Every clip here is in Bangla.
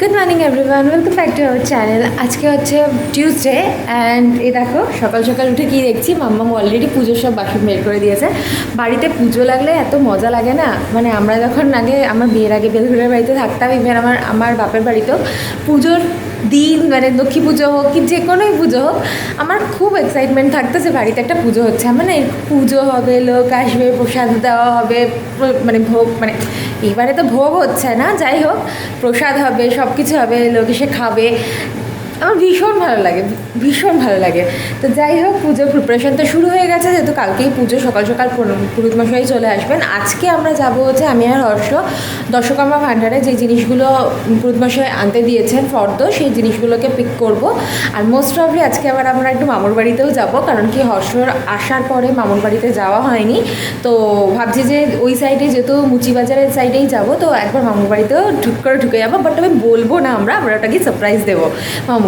Good morning everyone, welcome back to our channel. আজকে হচ্ছে টিউসডে অ্যান্ড এই দেখো সকাল সকাল উঠে কী দেখছি, মাম্মাম অলরেডি পুজোর সব বাসন বের করে দিয়েছে। বাড়িতে পুজো লাগলে এত মজা লাগে না, মানে আমরা যখন আগে আমার বিয়ের আগে বেলঘুরের বাড়িতে থাকতাম, ইভেন আমার বাপের বাড়িতেও পুজোর দিন মানে লক্ষ্মী পুজো হোক কি যে কোনোই পুজো হোক, আমার খুব এক্সাইটমেন্ট থাকতো যে বাড়িতে একটা পুজো হচ্ছে, মানে পুজো হবে, লোক আসবে, প্রসাদ দেওয়া হবে, মানে ভোগ, মানে এবারে তো ভোগ হচ্ছে না, যাই হোক প্রসাদ হবে, সব কিছু হবে, লোক এসে খাবে, আমার ভীষণ ভালো লাগে, ভীষণ ভালো লাগে। তো যাই হোক পুজোর প্রিপারেশন তো শুরু হয়ে গেছে, যেহেতু কালকেই পুজো, সকাল সকাল পুরোহিত মশাই চলে আসবেন। আজকে আমরা যাবো হচ্ছে আমি আর হর্ষ দশকর্মা ভাণ্ডারে যে জিনিসগুলো পুরোহিত মশাই আনতে দিয়েছেন ফর্দ, সেই জিনিসগুলোকে পিক করব। আর মোস্ট প্রবলি আজকে আবার আমরা একটু মামুর বাড়িতেও যাব, কারণ কি হর্ষর আসার পরে মামুর বাড়িতে যাওয়া হয়নি, তো ভাবছি যে ওই সাইডে যেহেতু মুচিবাজারের সাইডেই যাব, তো একবার মামুর বাড়িতেও ঢুকে যাবো, বাট আমি বলবো না, আমরা ওটাকে সারপ্রাইজ দেবো মামু।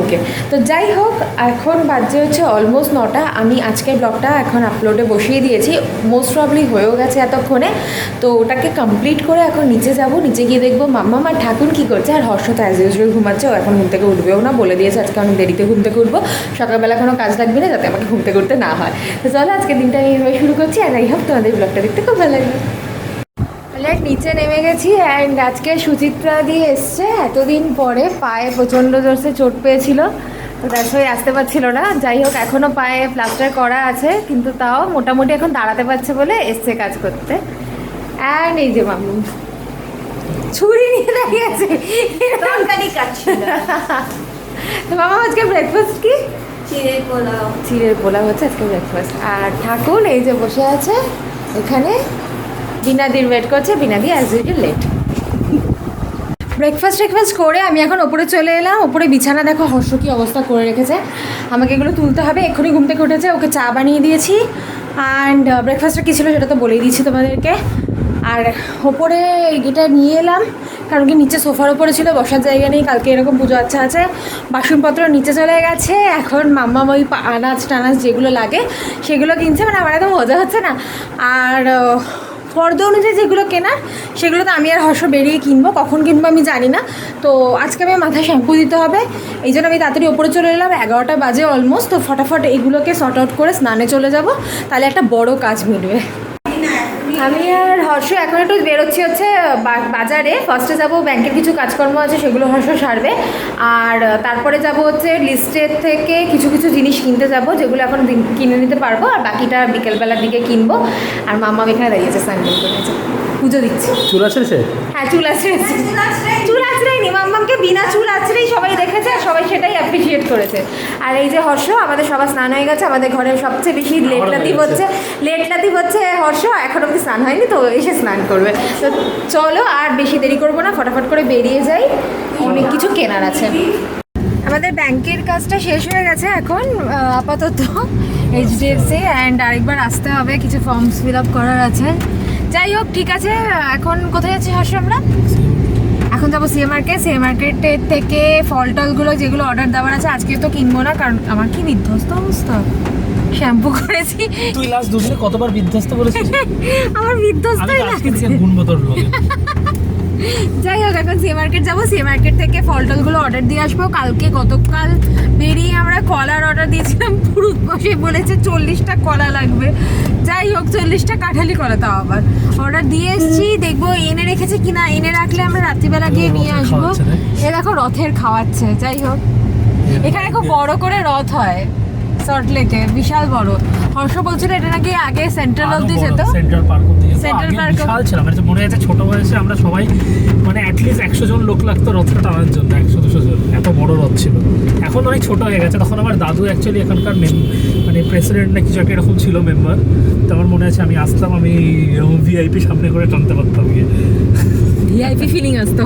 তো যাই হোক এখন বাজে হচ্ছে অলমোস্ট 9টা। আমি আজকের ব্লগটা এখন আপলোডে বসিয়ে দিয়েছি, মোস্ট প্রবলি হয়েও গেছে এতক্ষণে। তো ওটাকে কমপ্লিট করে এখন নিচে যাব, নিচে গিয়ে দেখবো মাম্মা আর ঠাকুর কী করছে। আর হর্ষ তো অ্যাজ ইউজুয়াল ঘুমাচ্ছে, ও এখন ঘুম থেকে উঠবেও না, বলে দিয়েছে আজকে অনেক দেরিতে ঘুম থেকে উঠবো, সকালবেলা কোনো কাজ লাগবে না, যাতে আমাকে ঘুম থেকে উঠতে না হয়। তো চলো আজকে দিনটা আমি এইভাবে শুরু করছি, আর যাই হোক তোমাদের ব্লগটা দেখতে খুব ভালো লাগবে। নিচে নেমে গেছি অ্যান্ড আজকে সুচিত্রা দিয়ে এসছে, এতদিন পরে পায়ে প্রচণ্ড জোরসে চোট পেয়েছিল, তো দ্যাটস ওয়াই আসতে পারছিল না। যাই হোক এখনও পায়ে প্লাস্টার করা আছে, কিন্তু তাও মোটামুটি এখন দাঁড়াতে পারছে বলে এসছে কাজ করতে। অ্যান্ড এই যে মামু ছুরি নিয়ে দাঁড়িয়েছে, তো মামা আজকে ব্রেকফাস্ট কি? চিড়ের পোলাও হচ্ছে আজকে ব্রেকফাস্ট। আর ঠাকুর এই যে বসে আছে এখানে, বিনাদির ওয়েট করছে, বিনাদি অ্যাজ ইউজুয়াল লেট। ব্রেকফাস্ট করে আমি এখন ওপরে চলে এলাম। ওপরে বিছানা দেখো হর্ষ কী অবস্থা করে রেখেছে, আমাকে এগুলো তুলতে হবে। এক্ষুনি ঘুম থেকে উঠেছে, ওকে চা বানিয়ে দিয়েছি। অ্যান্ড ব্রেকফাস্টটা কী ছিল সেটা তো বলেই দিয়েছি তোমাদেরকে। আর ওপরে এটা নিয়ে এলাম, কারণ কি নিচে সোফার ওপরে ছিল, বসার জায়গা নেই, কালকে এরকম পুজো আচ্ছা আছে, বাসনপত্র নিচে চলে গেছে। এখন মাম্মা ওই আনাজ টানাজ যেগুলো লাগে সেগুলো কিনছে, মানে আমার এত মজা হচ্ছে না। আর ফর্দ অনুযায়ী যেগুলো কেনার সেগুলো তো আমি আর হর্ষ বেরিয়ে কিনবো, কখন কিনবো আমি জানি না। তো আজকে আমি মাথায় শ্যাম্পু দিতে হবে, এই জন্য আমি তাড়াতাড়ি ওপরে চলে এলাম। 11টা বাজে অলমোস্ট, তো ফটাফট এগুলোকে সর্ট আউট করে স্নানে চলে যাব, তাহলে একটা বড় কাজ মিটবে। আমি আর হর্ষ এখন একটু বেরোচ্ছি হচ্ছে বাজারে। ফার্স্টে যাব ব্যাংকের কিছু কাজকর্ম আছে, সেগুলো হর্ষ সারবে। আর তারপরে যাব হচ্ছে লিস্টের থেকে কিছু কিছু জিনিস কিনতে যাব, যেগুলো এখন কিনে নিতে পারবো, আর বাকিটা বিকেলবেলার দিকে কিনবো। আর মাম্মা এখানে দাঁড়িয়েছে, স্যান্ডেল করেছে, পুজো দিচ্ছি। চুল আছড়েছে? হ্যাঁ চুল আছড়েছে, চুল আছড়েনি, মাম্মামকে বিনা চুল আছড়েই সবাই দেখেছে, আর সবাই সেটাই অ্যাপ্রিসিয়েট করেছে। আর এই যে হর্ষ, আমাদের সবার স্নান হয়ে গেছে, আমাদের ঘরের সবচেয়ে বেশি লেট লাতিফ হচ্ছে হর্ষ, এখন অব্দি স্নান হয়নি, তো এসে স্নান করবে। তো চলো আর বেশি দেরি করবো না, ফটাফট করে বেরিয়ে যাই, অনেক কিছু কেনার আছে। আমাদের ব্যাংকের কাজটা শেষ হয়ে গেছে এখন আপাতত এইচডিএফসি, অ্যান্ড আরেকবার আসতে হবে, কিছু ফর্মস ফিল আপ করার আছে। যাই হোক ঠিক আছে, এখন কোথায় যাচ্ছি হর্ষ? আমরা এখন যাবো সিএ মার্কেটের থেকে ফল টলগুলো যেগুলো অর্ডার দেওয়ার আছে, আজকে তো কিনবো না, কারণ আমার কি বিধ্বস্ত অবস্থা, শ্যাম্পু করেছি। তুই লাস্ট দুদিনে কতবার বিধ্বস্ত বলেছিস? আমার বিধ্বস্তই লাগছে। যাই হোক এখন সিএ মার্কেট যাবো, সিএ মার্কেট থেকে ফল টলগুলো অর্ডার দিয়ে আসবো। গতকাল বেরিয়ে আমরা কলার অর্ডার দিয়েছিলাম, পুরুত বসে বলেছে 40টা কলা লাগবে। যাই হোক 40টা কাঁঠালি কলা, তাও আবার অর্ডার দিয়ে এসেছি, দেখবো এনে রেখেছে কিনা, এনে রাখলে আমরা রাত্রিবেলা গিয়ে নিয়ে আসবো। এ দেখো রথের খাওয়াচ্ছে। যাই হোক এখানে খুব বড় করে রথ হয় সল্টলেকে, বিশাল বড়। হর্ষ বলছিল এটা নাকি আগে সেন্ট্রাল অবধি যেত, সেন্ট্রাল পার্ক বিশাল ছিল। মানে মনে আছে ছোট বয়সে আমরা সবাই মানে অ্যাটলিস্ট 100 জন লোক লাগতো রথটা টানার জন্য, 100-200 জন, এত বড় রথ ছিল। এখন অনেক ছোট হয়ে গেছে। তখন আমার দাদু অ্যাকচুয়ালি এখানকার মানে প্রেসিডেন্ট না কিছু একটা এরকম ছিল, মেম্বার। তো আমার মনে আছে আমি আসতাম, আমি ভিআইপি সামনে করে টানতে পারতাম, ভিআইপি ফিলিং আসতো।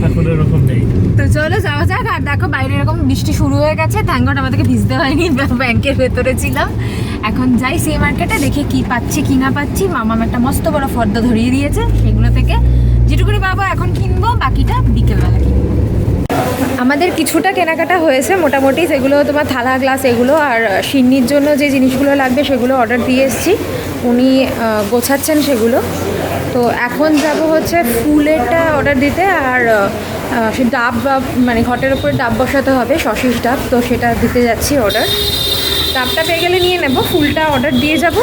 এখন এরকম নেই। তো চলো যাওয়া যাক। আর দেখো বাইরে এরকম বৃষ্টি শুরু হয়ে গেছে, থ্যাঙ্ক গড আমাদেরকে ভিজতে হয়নি, ব্যাংকের ভেতরে ছিলাম। এখন যাই সিএ মার্কেটে, দেখি কি পাচ্ছি কি না পাচ্ছি। মামাম একটা মস্ত বড় ফর্দ ধরিয়ে দিয়েছে, সেগুলো থেকে যেটুকুনি পাবো এখন কিনবো, বাকিটা বিকেলবেলা কিনবো। আমাদের কিছুটা কেনাকাটা হয়েছে মোটামুটি, সেগুলো তোমার থালা গ্লাস এগুলো, আর সিন্নির জন্য যে জিনিসগুলো লাগবে সেগুলো অর্ডার দিয়ে এসেছি, উনি গোছাচ্ছেন সেগুলো। তো এখন যাব হচ্ছে ফুলেরটা অর্ডার দিতে, আর সে ডাব বা মানে ঘটের ওপরে ডাব বসাতে হবে, সশিস ডাব, তো সেটা দিতে যাচ্ছি অর্ডার। ডাবটা পেয়ে গেলে নিয়ে নেব, ফুলটা অর্ডার দিয়ে যাব,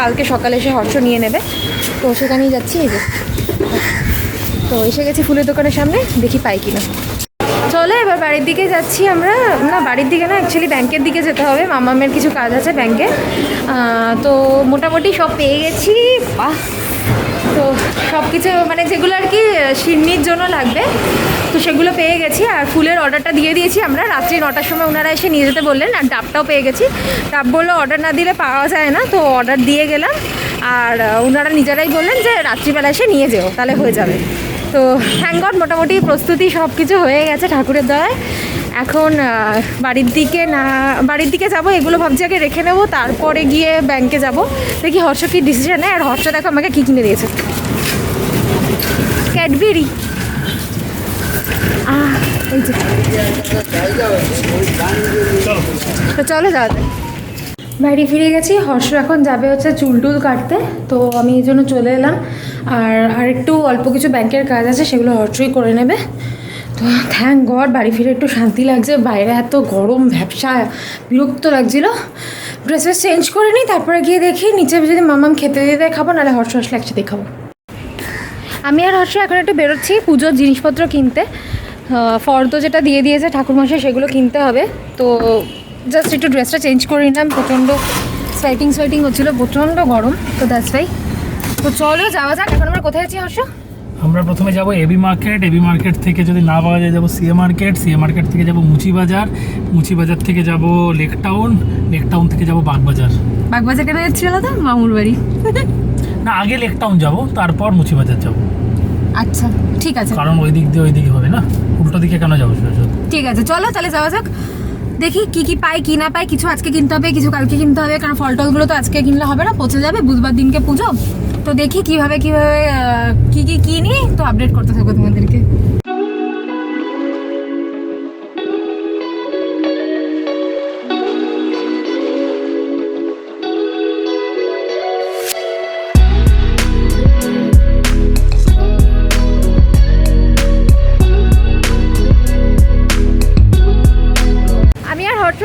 কালকে সকালে এসে হর্ষ নিয়ে নেবে, তো সেখানেই যাচ্ছি। এই যে তো এসে গেছি ফুলের দোকানের সামনে, দেখি পাই কিনা। চলো এবার বাড়ির দিকে যাচ্ছি আমরা, না বাড়ির দিকে না, অ্যাকচুয়ালি ব্যাংকের দিকে যেতে হবে, মামামের কিছু কাজ আছে ব্যাংকে। তো মোটামুটি সব পেয়ে গেছি, বাহ। তো সব কিছু মানে যেগুলো আর কি সিন্নির জন্য লাগবে, তো সেগুলো পেয়ে গেছি। আর ফুলের অর্ডারটা দিয়ে দিয়েছি আমরা, রাত্রি 9টার সময় ওনারা এসে নিয়ে যেতে বললেন। আর ডাবটাও পেয়ে গেছি, ডাব বললো অর্ডার না দিলে পাওয়া যায় না, তো অর্ডার দিয়ে গেলাম। আর ওনারা নিজেরাই বললেন যে রাত্রিবেলা এসে নিয়ে যেও, তাহলে হয়ে যাবে। তো থ্যাংক গড মোটামুটি প্রস্তুতি সব কিছু হয়ে গেছে ঠাকুরের দয়ায়। এখন বাড়ির দিকে যাব, এগুলো ভাবছি আগে রেখে নেবো, তারপরে গিয়ে ব্যাংকে যাব। দেখি হর্ষ কি ডিসিশন নেয়। আর হর্ষ দেখো আমাকে কী কিনে দিয়েছে, ক্যাডবেরি। এই যে তো চলো যাওয়া যাক। বাড়ি ফিরে গেছি, হর্ষ এখন যাবে হচ্ছে চুল টুল কাটতে, তো আমি এই জন্য চলে এলাম। আর একটু অল্প কিছু ব্যাংকের কাজ আছে, সেগুলো হর্ষই করে নেবে। তো থ্যাংক গড বাড়ি ফিরে একটু শান্তি লাগছে, বাইরে এত গরম ভ্যাপসা, বিরক্ত লাগছিল। ড্রেস চেঞ্জ করে নিই, তারপরে গিয়ে দেখি নিচে যদি মামাম খেতে দিতে খাবো, নাহলে হর্ষ আসলে একসাথে খাবো। আমি আর হর্ষ এখন একটু বেরোচ্ছি পুজোর জিনিসপত্র কিনতে, ফর্দ যেটা দিয়ে দিয়েছে ঠাকুরমশাই সেগুলো কিনতে হবে। তো জাস্ট একটু ড্রেসটা চেঞ্জ করে নিলাম, প্রচণ্ড সোয়েটিং হচ্ছিলো, প্রচণ্ড গরম, তো দ্যাটস ওয়াই। তো চলো যাওয়া যাক। এখন আমরা কোথায় আছি হর্ষ? আমরা প্রথমে যাব এবি মার্কেট থেকে যদি না পাওয়া যায় যাবো সিএ মার্কেট থেকে যাব মুচি বাজার থেকে যাব লেক টাউন থেকে যাব বাগবাজার কেন যাচ্ছিল তো মামুর বাড়ি? না, আগে লেক টাউন যাবো, তারপর মুচি বাজার যাবো। আচ্ছা ঠিক আছে, কারণ ওই দিকে হবে না, উল্টো দিকে কেন যাবো? ঠিক আছে চলো তাহলে যাওয়া যাক। দেখি কি পাই কি না পাই, কিছু আজকে কিনতে হবে, কিছু কালকে কিনতে হবে, কারণ ফল টলগুলো তো আজকে কিনলে হবে না, পচে যাবে, বুধবার দিনকে পুজো। তো দেখি কিভাবে কি কিনি, তো আপডেট করতে থাকবো তোমাদেরকে।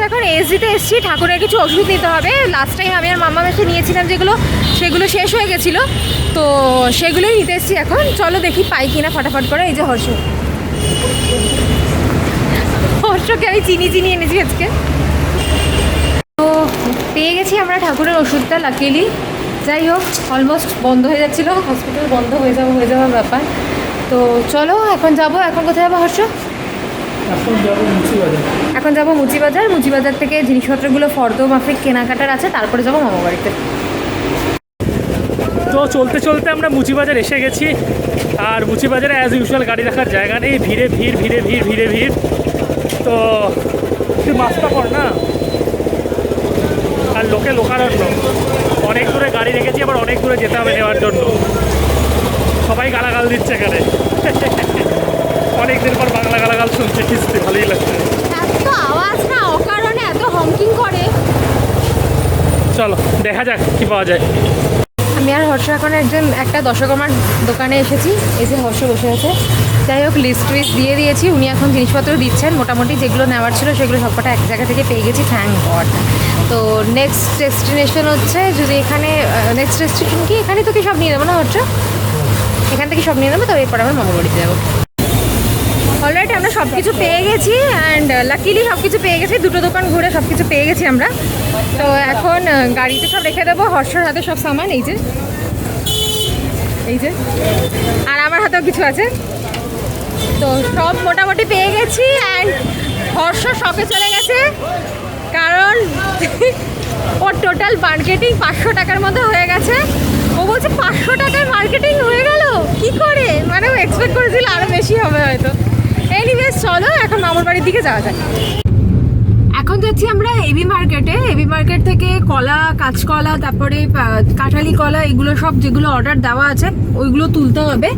এখন এসডিতে এসেছি, ঠাকুরের কিছু ওষুধ নিতে হবে। লাস্ট টাইম আমি আর মামা এসে নিয়েছিলাম সেগুলো শেষ হয়ে গেছিলো, তো সেগুলোই নিতে এসেছি এখন। চলো দেখি পাই কিনা ফটাফট করে। এই যে হর্ষকে আমি চিনি এনেছি আজকে। তো পেয়ে গেছি আমরা ঠাকুরের ওষুধটা, লাকিলি। যাই হোক, অলমোস্ট বন্ধ হয়ে যাচ্ছিলো, হসপিটাল বন্ধ হয়ে যাওয়ার ব্যাপার। তো চলো এখন যাবো। এখন কোথায় যাবো হর্ষ? এখন যাবো মুচি বাজার থেকে জিনিসপত্রগুলো ফর্দ মাফিক কেনাকাটার আছে, তারপরে যাবো মামা বাড়িতে। তো চলতে আমরা মুচি বাজার এসে গেছি। আর মুচি বাজারে অ্যাজ ইউজুয়াল গাড়ি রাখার জায়গা নেই, ভিড়ে ভিড়। তো তুই মাছটা কর না, আর লোকারণ্য, অনেক দূরে গাড়ি রেখেছি, আবার অনেক দূরে যেতে হবে নেওয়ার জন্য। সবাই গালাগাল দিচ্ছে এখানে, অনেকদিন পর বাংলা গালাগাল শুনছে, কিস্তি ভালোই লাগছে। এত আওয়াজ না, অকারণে এত হংকিং করে। চলো দেখা যাক কি পাওয়া যায়। আমি আর হর্ষ এখন একটা দশকর্মার দোকানে এসেছি। এই যে হর্ষ বসে আছে। যাই হোক, লিস্ট দিয়ে দিয়েছি, উনি এখন জিনিসপত্র দিচ্ছেন। মোটামুটি যেগুলো নেওয়ার ছিল সেগুলো সবকটা এক জায়গা থেকে পেয়ে গেছি, থ্যাংক গড। তো নেক্সট ডেস্টিনেশন হচ্ছে, যদি এখানে নেক্সট ডেস্টিনেশন কি এখানে তো কি সব নিয়ে নেবো না হর্ষ? এখান থেকে সব নিয়ে নেবো, তো এরপর আমরা মামা বাড়িতে যাবো। অলরেডি আমরা সব কিছু পেয়ে গেছি, অ্যান্ড লাকিলি সব কিছু পেয়ে গেছি, দুটো দোকান ঘুরে সব কিছু পেয়ে গেছি আমরা। তো এখন গাড়িতে সব রেখে দেবো, হর্ষর হাতে সব সামান, এই যে আর আমার হাতেও কিছু আছে। তো সব মোটামুটি পেয়ে গেছি, অ্যান্ড হর্ষ শপে চলে গেছে, কারণ ওর টোটাল মার্কেটিং 500 টাকার মধ্যে হয়ে গেছে। ও বলছে 500 টাকার মার্কেটিং হয়ে গেল কি করে, মানে ও এক্সপেক্ট করেছিল আরও বেশি হবে হয়তো। এনিওয়েজ চলো এখন মামার বাড়ির দিকে যাওয়া যায়। এখন যাচ্ছি আমরা এবি মার্কেটে। এবি মার্কেট থেকে কলা, কাঁচকলা, তারপরে কাঁঠালি কলা, এগুলো সব যেগুলো অর্ডার দেওয়া আছে ওইগুলো তুলতে হবে।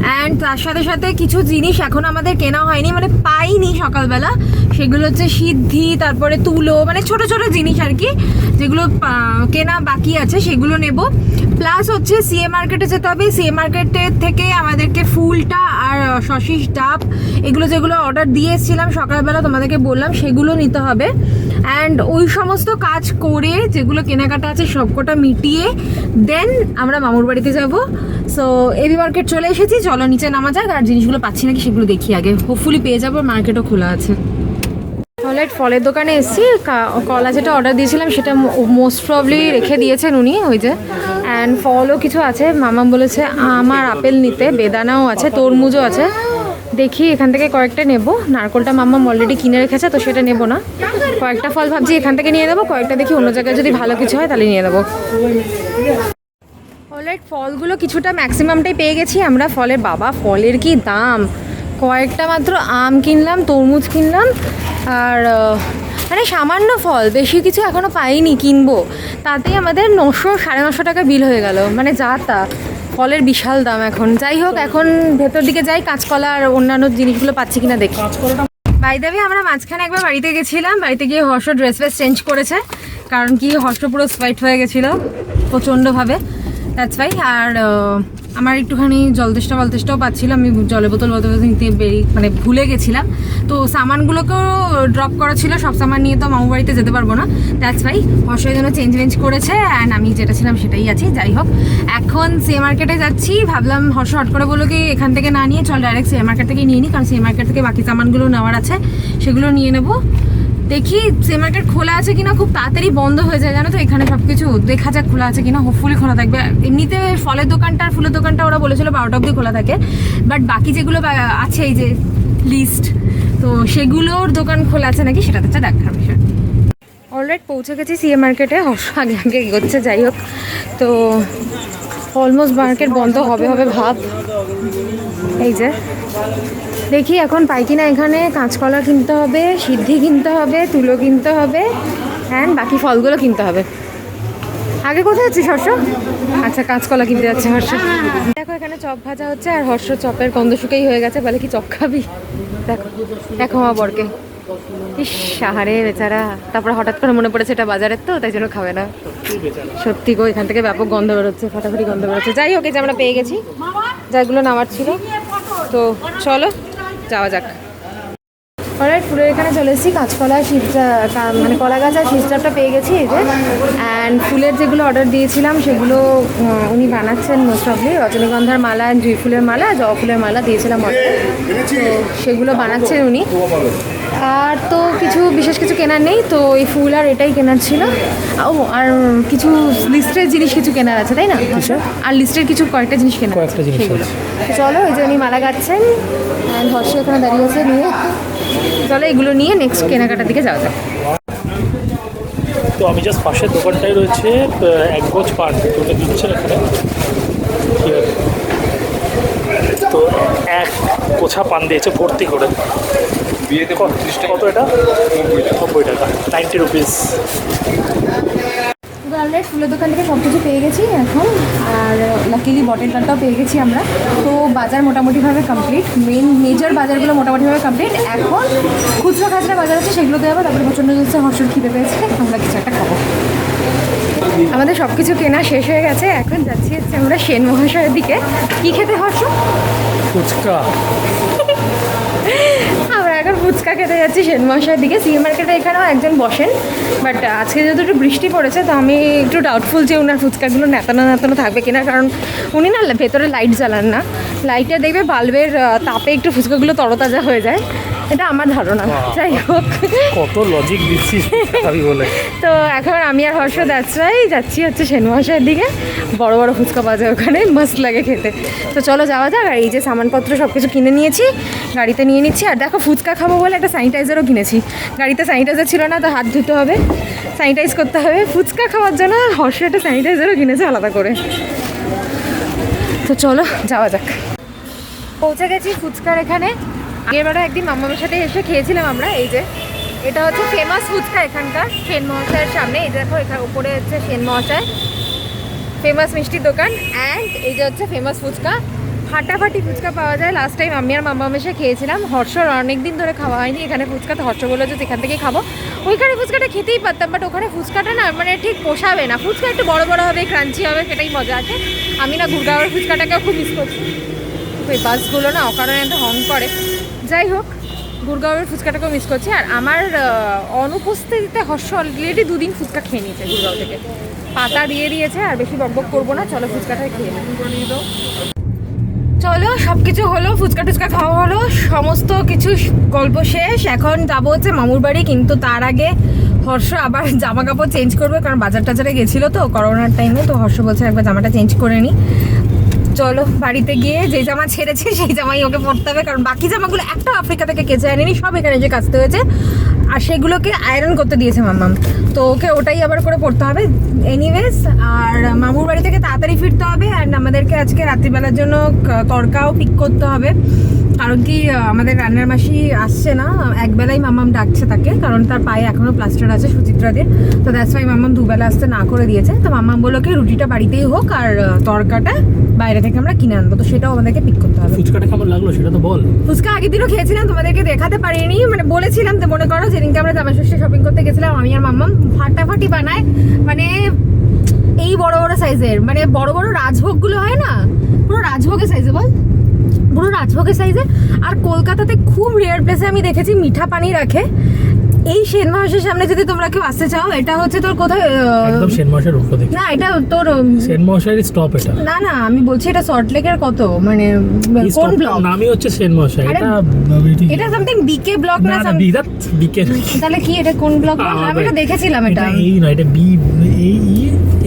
অ্যান্ড তার সাথে সাথে কিছু জিনিস এখন আমাদের কেনা হয়নি, মানে পাইনি সকালবেলা, সেগুলো হচ্ছে সিদ্ধি, তারপরে তুলো, মানে ছোট ছোট জিনিস আর কি, যেগুলো কেনা বাকি আছে সেগুলো নেব। প্লাস হচ্ছে সিএ মার্কেটে যেতে হবে। সিএ মার্কেটের থেকে আমাদেরকে ফুলটা আর সশিস ডাব এগুলো যেগুলো অর্ডার দিয়ে এসেছিলাম সকালবেলা তোমাদেরকে বললাম সেগুলো নিতে হবে। অ্যান্ড ওই সমস্ত কাজ করে যেগুলো কেনাকাটা আছে সবকটা মিটিয়ে দেন আমরা মামুর বাড়িতে যাব। সো এবি মার্কেট চলে এসেছি, চলো নিচে নামা যাক, আর জিনিসগুলো পাচ্ছি নাকি সেগুলো দেখি আগে, হোপফুলি পেয়ে যাবো, মার্কেটও খোলা আছে। অলরাইট, ফলের দোকানে এসেছি। কলা যেটা অর্ডার দিয়েছিলাম সেটা মোস্ট প্রবলি রেখে দিয়েছেন উনি, ওই যে। অ্যান্ড ফলও কিছু আছে, মামা বলেছে আমার আপেল নিতে, বেদানাও আছে, তরমুজও আছে। দেখি এখান থেকে কয়েকটা নেব। নারকলটা মাম্মা অলরেডি কিনে রেখেছে, তো সেটা নেব না। কয়েকটা ফল ভাবছি এখান থেকে নিয়ে নেবো, কয়েকটা দেখি অন্য জায়গায় যদি ভালো কিছু হয় তাহলে নিয়ে নেবো। অলরাইট, ফলগুলো কিছুটা ম্যাক্সিমামটাই পেয়ে গেছি আমরা। ফলের বাবা, ফলের কি দাম! কয়েকটা মাত্র আম কিনলাম, তরমুজ কিনলাম, আর মানে সামান্য ফল, বেশি কিছু এখনও পাইনি কিনবো, তাতেই আমাদের 900-950 টাকা বিল হয়ে গেল। মানে যা তা, ফলের বিশাল দাম এখন। যাই হোক, এখন ভেতর দিকে যাই, কাঁচকলা আর অন্যান্য জিনিসগুলো পাচ্ছি কিনা দেখি। বাই দ্য ওয়ে, আমরা মাঝখানে একবার বাড়িতে গেছিলাম, বাড়িতে গিয়ে হর্ষ ড্রেস চেঞ্জ করেছে, কারণ কি হর্ষ পুরো সোয়েট হয়ে গেছিলো প্রচণ্ডভাবে, দ্যাটস ওয়াই। আর আমার একটুখানি জলতেষ্টাও পাচ্ছিল, আমি জলের বোতল নিতে মানে ভুলে গেছিলাম, তো সামানগুলোকেও ড্রপ করা ছিল, সব সামান নিয়ে তো মামু বাড়িতে যেতে পারবো না, দ্যাটস ওয়াই হর্ষের জন্য চেঞ্জ করেছে। অ্যান্ড আমি যেটা ছিলাম সেটাই আছি। যাই হোক, এখন সিএ মার্কেটে যাচ্ছি। ভাবলাম হর্ষ হট করে বললো কি এখান থেকে না নিয়ে চল ডাইরেক্ট সিএ মার্কেট থেকে নিয়ে নিই, কারণ সিএ মার্কেট থেকে বাকি সামানগুলো নেওয়ার আছে, সেগুলো নিয়ে নেবো। দেখি সিএ মার্কেট খোলা আছে কিনা, খুব তাড়াতাড়ি বন্ধ হয়ে যায় জানো তো এখানে সব কিছু, দেখা যাক খোলা আছে কিনা, হোপফুলি খোলা থাকবে। এমনিতে ফলের দোকানটা আর ফুলের দোকানটা ওরা বলেছিল 12টা অবধি খোলা থাকে, বাট বাকি যেগুলো আছে এই যে লিস্ট, তো সেগুলোর দোকান খোলা আছে নাকি সেটা হচ্ছে দেখার বিষয়। অলরাইট, পৌঁছে গেছি সিএ মার্কেটে, হর্ষ আগে এগোচ্ছে। যাই হোক, তো অলমোস্ট মার্কেট বন্ধ হবে ভাব। এই যে দেখি এখন পাই কিনা, এখানে কাঁচকলা কিনতে হবে, সিদ্ধি কিনতে হবে, তুলো কিনতে হবে, অ্যান্ড বাকি ফলগুলো কিনতে হবে। আগে কোথায় আছিস হর্ষ? আচ্ছা, কাঁচকলা কিনতে যাচ্ছে হর্ষ। দেখো এখানে চপ ভাজা হচ্ছে, আর হর্ষ চপের গন্ধ শুকেই হয়ে গেছে, বলে কি চপ খাবি? দেখো আমার বরকে, ইস সাহারে বেচারা। তারপরে হঠাৎ করে মনে পড়েছে এটা বাজারের, তো তাই জন্য খাবে না। সত্যি গো, এখান থেকে ব্যাপক গন্ধ বেরোচ্ছে, ফাটাফাটি গন্ধ বেরোচ্ছে। যাই হোক, এই যে আমরা পেয়ে গেছি যাগুলো নামার ছিল, তো চলো যাওয়া যাক। অলরাইট, ফুলের এখানে চলে এসেছি। কাঁচকলা, মানে কলা গাছ আর শীষটা পেয়ে গেছি এই যে। অ্যান্ড ফুলের যেগুলো অর্ডার দিয়েছিলাম সেগুলো উনি বানাচ্ছেন মোস্ট প্রবলি। রজনীগন্ধার মালা, জুঁই ফুলের মালা, জবা ফুলের মালা দিয়েছিলাম অর্ডার, তো সেগুলো বানাচ্ছেন উনি। আর তো কিছু বিশেষ কিছু কেনার নেই, তো এই ফুল আর এটাই কেনার ছিল। ও, আর কিছু লিস্টের জিনিস কিছু কেনার আছে, তাই না? আর লিস্টের কিছু কয়েকটা জিনিস কেনার আছে, সেগুলো। চলো, এই যে উনি মালা গাচ্ছেন, অ্যান্ড হর্ষ এখানে দাঁড়িয়ে আছে নিয়ে। চলো এগুলো নিয়ে নেক্সট কেনাকাটার দিকে যাওয়া যাক। তো আমি জাস্ট পাশের দোকানটাই রয়েছে, এক গোছ পান দুটো দিচ্ছেন এখানে, ঠিক আছে। তো এক গোছা পান দিয়েছে ভর্তি করে। কত এটা? 90 টাকা, 90 রুপিস। অলরেডি ফুলের দোকান থেকে সব কিছু পেয়ে গেছি এখন, আর লাকিলি বটেল টালটাও পেয়ে গেছি আমরা। তো বাজার মোটামুটিভাবে কমপ্লিট, মেজর বাজারগুলো মোটামুটিভাবে কমপ্লিট। এখন খুচরো খাচরা বাজার আছে, সেগুলো দেওয়া, তারপরে প্রচণ্ড হচ্ছে হর্ষর খিদে পেয়েছে, আমরা কিছু একটা খাবো। আমাদের সব কিছু কেনা শেষ হয়ে গেছে, এখন যাচ্ছি হচ্ছে আমরা সেন মহাশয়ের দিকে। কি খেতে হর্ষ? ফুচকা। আমরা এখন ফুচকা খেতে যাচ্ছি সেন মহাশয়ের দিকে। সিএ মার্কেটে এখানেও একজন বসেন, বাট আজকে যেহেতু একটু বৃষ্টি পড়েছে, তো আমি একটু ডাউটফুল যে ওনার ফুচকাগুলো নেতানো থাকবে কিনা, কারণ উনি না ভেতরে লাইট জ্বালান না, লাইটে দেখবে বাল্বের তাপে একটু ফুচকাগুলো তরতাজা হয়ে যায়, এটা আমার ধারণা। যাই হোক, কত লজিক দিচ্ছিস বলে। তো এখন আমি আর হর্ষ যাচ্ছি হচ্ছে সেন মহাশয়ের দিকে। বড় বড় ফুচকা পাওয়া যায় ওখানে, মাস্ট লাগে খেতে। তো চলো যাওয়া যাক। আর এই যে সামানপত্র সব কিছু কিনে নিয়েছি, গাড়িতে নিয়ে নিচ্ছি। আর দেখো, ফুচকা খাবো বলে একটা স্যানিটাইজারও কিনেছি। গাড়িতে স্যানিটাইজার ছিল না, তো হাত ধুতে হবে, স্যানিটাইজ করতে হবে। ফুচকা খাওয়ার জন্য হর্ষ একটা স্যানিটাইজারও কিনেছে আলাদা করে। তো চলো যাওয়া যাক। পৌঁছে গেছি ফুচকার এখানে। আগেরবারও একদিন মামার সাথে এসে খেয়েছিলাম আমরা। এই যে এটা হচ্ছে ফেমাস ফুচকা এখানকার, সেন মহাশয়ের সামনে। এই দেখো এখানে উপরে হচ্ছে সেন মহাশয়, ফেমাস মিষ্টির দোকান। অ্যান্ড এই যে হচ্ছে ফেমাস ফুচকা, ফাটাফাটি ফুচকা পাওয়া যায়। লাস্ট টাইম আমি আর মাম্মা এসে খেয়েছিলাম, হর্ষর অনেক দিন ধরে খাওয়া হয়নি এখানে ফুচকা। তো হর্ষ বললো যে এখান থেকেই খাবো। ওইখানে ফুচকাটা খেতেই পারতাম, বাট ওখানে ফুচকাটা না মানে ঠিক পোষাবে না। ফুচকা একটু বড় বড় হবে, ক্রাঞ্চি হবে, সেটাই মজা আছে। আমি না গুড়গাঁওয়ের ফুচকাটাকেও খুব মিস করছি। ওই বাসগুলো না অকারণে একটা হর্ন করে। যাই হোক, গুড়গাঁওয়ের ফুচকাটাকেও মিস করছি। আর আমার অনুপস্থিতিতে হর্ষ অলরেডি 2 দিন ফুচকা খেয়ে নিয়েছে গুড়গাঁও থেকে, পাতা দিয়ে দিয়েছে। আর বেশি বকবক করবো না, চলো ফুচকাটাই খেয়ে নিই। চলো, সব কিছু হলো, ফুচকা টুচকা খাওয়া হলো, সমস্ত কিছু গল্প শেষ। এখন যাবো হচ্ছে মামুর বাড়ি, কিন্তু তার আগে হর্ষ আবার জামা কাপড় চেঞ্জ করবে, কারণ বাজার টাজারে গেছিলো তো করোনার টাইমে। তো হর্ষ বলছে একবার জামাটা চেঞ্জ করে নিই। চলো বাড়িতে গিয়ে যে জামা ছেড়েছে সেই জামাই ওকে পরতে হবে, কারণ বাকি জামাগুলো একটা আফ্রিকা থেকে কেচে আনেনি, সব এখানে যে কাচতে হয়েছে। আর সেগুলোকে আয়রন করতে দিয়েছে মাম্মাম, তো ওকে ওটাই আবার করে পড়তে হবে। এনিওয়েজ, আর মামুর বাড়ি থেকে তাড়াতাড়ি ফিরতে হবে। অ্যান্ড আমাদেরকে আজকে রাত্রিবেলার জন্য তড়কাও পিক করতে হবে, কারণ কি আমাদের রান্নার মাসি আসছে না, একবেলাই মাম্মাম ডাকছে তাকে, কারণ তার পায়ে এখনো প্লাস্টার আছে সুচিত্রাদের। তো দ্যাটস ওয়াই মাম্মাম দুবেলা আসতে না করে দিয়েছে। তো মাম্মাম বললো কি রুটিটা বাড়িতেই হোক আর তড়কাটা বাইরে থেকে আমরা কিনে আনবো, তো সেটাও আমাদেরকে পিক করতে হবে। ফুচকাটা কেমন লাগলো সেটা তো বল। ফুচকা আগের দিনও খেয়েছিলাম, তোমাদেরকে দেখাতে পারিনি, মানে বলেছিলাম। তো মনে করো যেদিনকে আমরা জামা ষষ্ঠী শপিং করতে গেছিলাম, আমি আর মাম্মাম ফাটাফাটি বানায়, মানে এই বড় বড় সাইজের, মানে বড় বড় রাজভোগগুলো হয় না, পুরো রাজভোগের সাইজে, বল পুরো রাজভোগের সাইজে। আর কলকাতাতে খুব রেয়ার প্লেসে আমি দেখেছি মিঠা পানি রাখে। এই সেন মহাশয়ের সামনে যদি তোমরা কেউ আসতে চাও, এটা হচ্ছে তোর কোথায়, একদম সেন মহাশয়ের উপর দিকে না এটা তোর সেন মহাশয়ের স্টপ। এটা না না, আমি বলছি এটা সল্টলেকের কত, মানে কোন ব্লক? নামই হচ্ছে সেন মহাশয়। এটা সামথিং বিকে ব্লক না, বিকে। তাহলে কি এটা কোন ব্লক? আমি এটা দেখেছিলাম, এটা এই না, এটা বি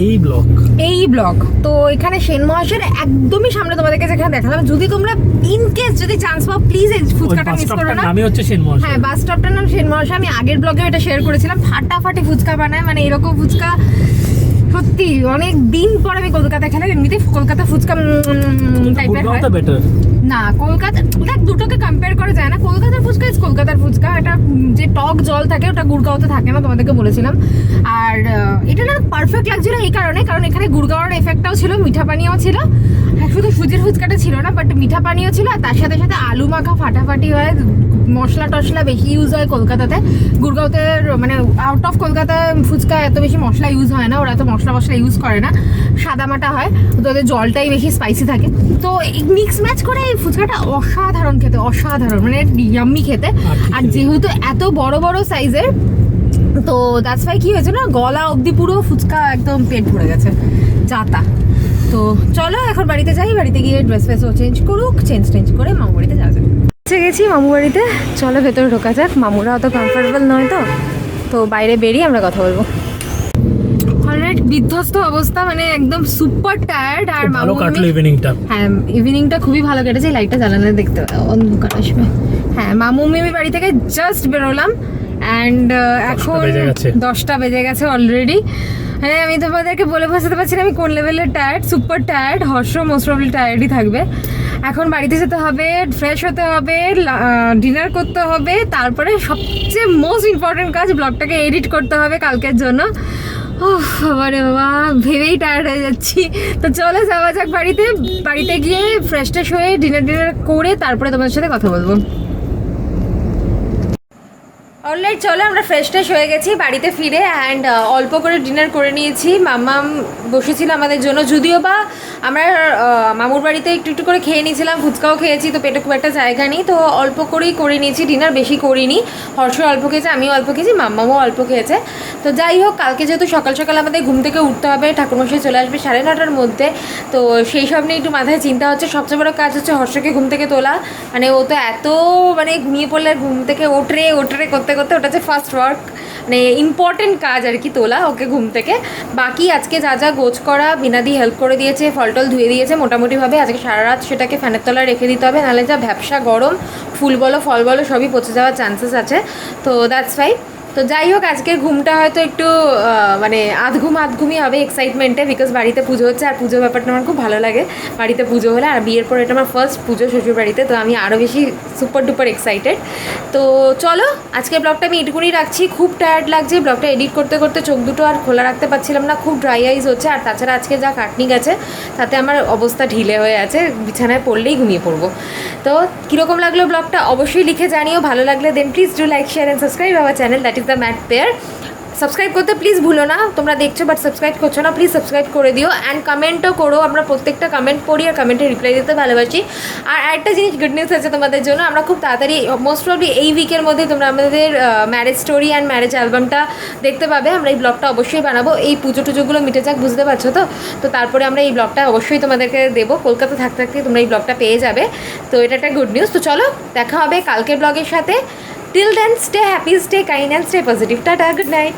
এই ব্লক, এই ব্লক। তো এখানে সেন মহাশয়ের একদমই সামনে তোমাদেরকে যেখানে দেখালাম। যদি তোমরা ইন কেস যদি চান্স পাও, প্লিজ এই ফুচকাটা মিস করো না। নামই হচ্ছে সেন মহাশয়। হ্যাঁ, বাস স্টপটার নাম সেন মহাশয়। আমি আগের ব্লগে এটা শেয়ার করেছিলাম। ফাটাফাটি ফুচকা বানায়, মানে এরকম ফুচকা সত্যি অনেক দিন পর আমি কলকাতায় খেলাম। এমনিতে কলকাতা ফুচকা টাইপের হয় না, কলকাতা দেখ দুটোকে কম্পেয়ার করা যায় না। কলকাতার ফুচকা ইজ কলকাতার ফুচকা, এটা যে টক জল থাকে ওটা গুড়গাঁওতে থাকে না, তোমাদেরকে বলেছিলাম। আর এটা না পারফেক্ট লাগছিল এই কারণে, কারণ এখানে গুড়গাঁওয়ের এফেক্টটাও ছিল, মিঠা পানিও ছিল। শুধু সুজির ফুচকাটা ছিল না, বাট মিঠা পানিও ছিল। আর তার সাথে সাথে আলু মাখা ফাটাফাটি হয়, মশলা টশলা বেশি ইউজ হয় কলকাতাতে। গুড়গাঁওতে মানে আউট অফ কলকাতা ফুচকা এত বেশি মশলা ইউজ হয় না, ওরা এত মশলা ইউজ করে না, সাদামাটা হয়। তো ওদের জলটাই বেশি স্পাইসি থাকে। তো মিক্স ম্যাচ করে এই ফুচকাটা অসাধারণ খেতে, অসাধারণ, মানে ইয়াম্মি খেতে। আর যেহেতু এত বড় বড় সাইজের, তো দ্যাটস ওয়াই কি হয়েছে না, গলা অবধি পুরো ফুচকা একদম পেট ভরে গেছে যাতা। তো চলো এখন বাড়িতে যাই, বাড়িতে গিয়ে ড্রেস ফ্রেসও চেঞ্জ করুক, চেঞ্জ করে মামু বাড়িতে যাওয়া যাবে। গেছি মামু বাড়িতে, চলো ভেতরে ঢোকা যাক। মামুরা অত কমফোর্টেবল নয়, তো বাইরে বেরিয়ে আমরা কথা বলবো। অলরাইট, বিধ্বস্ত অবস্থা, মানে একদম সুপার টায়ার্ড। আর ভালো কাটলো ইভিনিংটা। হ্যাঁ, ইভিনিংটা খুবই ভালো কেটেছে। লাইটটা জ্বালানো দেখতে অন্ধকার আসবে। হ্যাঁ, মামু মিমি বাড়ি থেকে জাস্ট বেরোলাম। অ্যান্ড এখন 10টা বেজে গেছে অলরেডি। হ্যাঁ, আমি তোমাদেরকে বলে বোঝাতে পারছি না আমি কোন লেভেলের tired, super tired. Harsh most probably টায়ার্ডই থাকবে। এখন বাড়িতে যেতে হবে, ফ্রেশ হতে হবে, ডিনার করতে হবে, তারপরে সবচেয়ে মোস্ট ইম্পর্টেন্ট কাজ ব্লগটাকে এডিট করতে হবে কালকের জন্য। বাবারে বাবা, ভেবেই টায়ার্ড হয়ে যাচ্ছি। তো চলো যাওয়া যাক বাড়িতে গিয়ে ফ্রেশ ট্রেশ হয়ে ডিনার করে তারপরে তোমাদের সাথে কথা বলবো। অলরাইট, চলো আমরা ফ্রেশ ট্রেশ হয়ে গেছি বাড়িতে ফিরে। অ্যান্ড অল্প করে ডিনার করে নিয়েছি। মাম্মাম বসেছিল আমাদের জন্য, যদিও বা আমরা মামুর বাড়িতে একটু করে খেয়ে নিয়েছিলাম, ফুচকাও খেয়েছি, তো পেটে খুব একটা জায়গা নেই, তো অল্প করেই করে নিয়েছি ডিনার, বেশি করিনি। হর্ষ অল্প খেয়েছে, আমিও অল্প খেয়েছি, মাম্মামও অল্প খেয়েছে। তো যাই হোক, কালকে যেহেতু সকাল সকাল আমাদের ঘুম থেকে উঠতে হবে, ঠাকুরমশাই চলে আসবে 9:30টার মধ্যে, তো সেই সব নিয়ে একটু মাথায় চিন্তা হচ্ছে। সবচেয়ে বড় কাজ হচ্ছে হর্ষকে ঘুম থেকে তোলা। মানে ও তো এত মানে ঘুমিয়ে পড়লে ঘুম থেকে ওঠরে করতে ওটা হচ্ছে ফার্স্ট ওয়ার্ক, মানে ইম্পর্টেন্ট কাজ আর কি, তোলা ওকে ঘুম থেকে। বাকি আজকে যা গোছ করা বিনাদি হেল্প করে দিয়েছে, ফলটল ধুয়ে দিয়েছে মোটামুটিভাবে। আজকে সারা রাত সেটাকে ফ্যানের তলায় রেখে দিতে হবে, নাহলে যা ভ্যাপসা গরম, ফুল বলো ফল বলো সবই পচে যাওয়ার চান্সেস আছে। তো দ্যাটস ওয়াই। তো তো যাই হোক আজকে ঘুমটা হয়তো একটু মানে আধঘুমি হবে এক্সাইটমেন্টে, বিকজ বাড়িতে পুজো হচ্ছে আর পুজো ব্যাপারটা আমার খুব ভালো লাগে। বাড়িতে পুজো হলে, আর বিয়ের পর এটা আমার ফার্স্ট পুজো শ্বশুর বাড়িতে, তো আমি আরও বেশি সুপার ডুপার এক্সাইটেড। তো চলো আজকে ব্লগটা আমি এটুকুনি রাখছি, খুব টায়ার্ড লাগছে, ব্লগটা এডিট করতে করতে চোখ দুটো আর খোলা রাখতে পারছিলাম না, খুব ড্রাই আইজ হচ্ছে। আর তাছাড়া আজকে যা কাটনি গেছে তাতে আমার অবস্থা ঢিলে হয়ে আছে, বিছানায় পড়লেই ঘুমিয়ে পড়বো। তো কীরকম লাগলো ব্লগটা অবশ্যই লিখে জানিও, ভালো লাগলে then please do like share and subscribe our channel, that is the mat pair. Subscribe করতে প্লিজ ভুলো না, তোমরা দেখছো বাট সাবস্ক্রাইব করছো না, প্লিজ সাবস্ক্রাইব করে দিও অ্যান্ড কমেন্টও করো, আমরা প্রত্যেকটা কমেন্ট পড়ি আর কমেন্টে রিপ্লাই দিতে ভালোবাসি। আর একটা জিনিস গুড নিউজ আছে তোমাদের জন্য, আমরা খুব তাড়াতাড়ি মোস্ট প্রবলি এই উইকের মধ্যে তোমরা আমাদের ম্যারেজ স্টোরি অ্যান্ড ম্যারেজ অ্যালবামটা দেখতে পাবে। আমরা এই ব্লগটা অবশ্যই বানাবো, এই পুজো টুজোগুলো মিটে যাক, বুঝতে পারছো তো। তো তারপরে আমরা এই ব্লগটা অবশ্যই তোমাদেরকে দেবো, কলকাতা থাকতে থাকতে তোমরা এই ব্লগটা পেয়ে যাবে। তো এটা একটা গুড নিউজ। তো চলো দেখা হবে কালকের ব্লগের সাথে। Till then stay happy, stay kind and stay positive. Tata, good night.